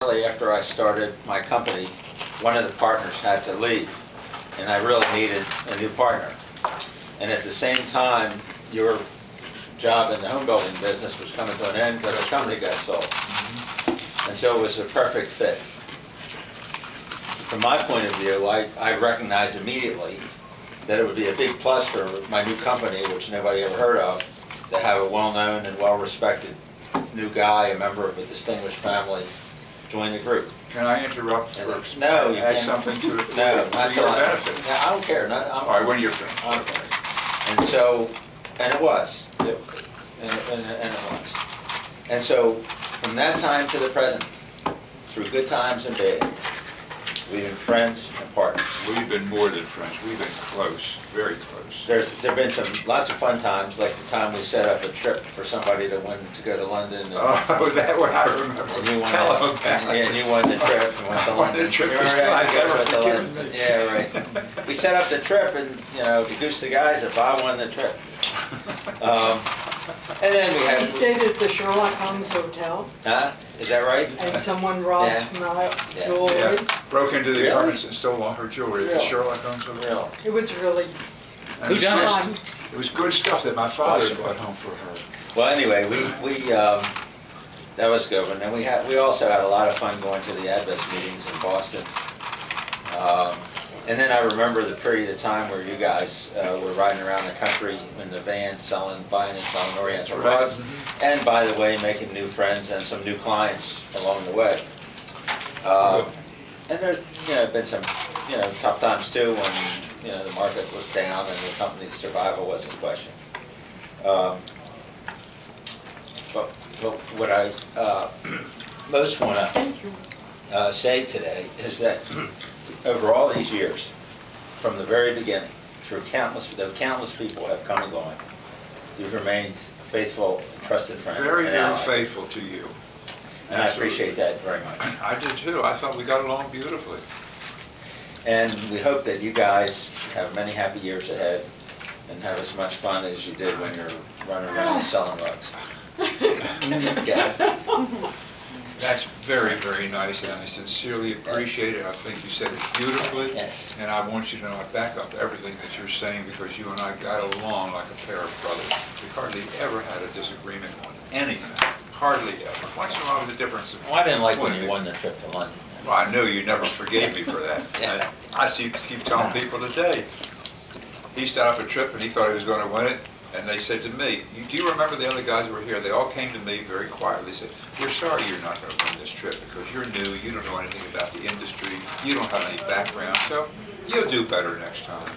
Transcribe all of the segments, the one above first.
After I started my company, one of the partners had to leave, and I really needed a new partner. And at the same time, your job in the home building business was coming to an end because the company got sold. And so it was a perfect fit. From my point of view, I recognized immediately that it would be a big plus for my new company, which nobody ever heard of, to have a well-known and well-respected new guy, a member of a distinguished family, join the group. Can I interrupt? No, you add can't. something to it No, for not your till benefit? Yeah, I don't care. All right, when you're finished. I'm finished. And so, and it was. And it was. And so, from that time to the present, through good times and bad, we've been friends and partners. We've been more than friends. We've been close, very close. There've been lots of fun times, like the time we set up a trip for somebody to go to London. And, oh, that one I remember. And you won Tell them that. Yeah, and you won the trip and went to London. The trip was London. Yeah, right. We set up the trip, and to goose the guys, if I won the trip. And then we had. We stayed at the Sherlock Holmes Hotel. Huh? Is that right? And someone robbed my jewelry. Yeah. Broke into the Really? apartments and stole all her jewelry at the Really? Sherlock Holmes Hotel. It was really Who done it? fun. It was good stuff that my father brought home for her. Well, anyway, that was good. And then we also had a lot of fun going to the Advest meetings in Boston. And then I remember the period of time where you guys were riding around the country in the van, buying and selling Oriental rugs, and by the way, making new friends and some new clients along the way. And there's been some tough times too when the market was down and the company's survival was in question. But what I most want to say today is that over all these years, from the very beginning, through countless people have come and gone, you've remained a faithful and trusted friend. Very, and very ally. faithful to you. And I appreciate that very much. I did too. I thought we got along beautifully. And we hope that you guys have many happy years ahead and have as much fun as you did when you're running around selling rugs. Yeah. That's very, very nice, and I sincerely appreciate it. I think you said it beautifully, Yes. and I want you to know I back up everything that you're saying because you and I got along like a pair of brothers. We hardly ever had a disagreement on anything. Hardly ever. Once in a while, the difference. Well, I didn't like when you won the trip to London. Well, I knew you never forgave me for that. Yeah. I keep telling people today. He set up a trip and he thought he was going to win it. And they said to me, do you remember the other guys who were here? They all came to me very quietly. They said, we're sorry you're not going to win this trip because you're new, you don't know anything about the industry, you don't have any background, so you'll do better next time.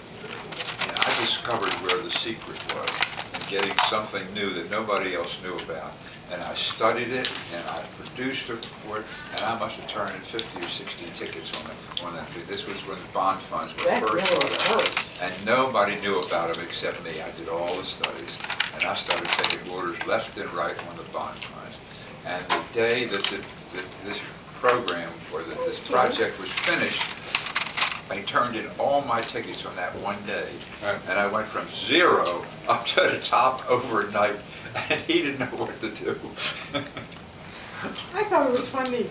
And I discovered where the secret was in getting something new that nobody else knew about. And I studied it, and I produced a report, and I must have turned in 50 or 60 tickets on that. This was when the bond funds were That first really brought out. hurts. And nobody knew about them except me. I did all the studies, and I started taking orders left and right on the bond funds. And the day that this program, or this project was finished, I turned in all my tickets on that one day. And I went from 0 up to the top overnight. And he didn't know what to do. I thought it was funny.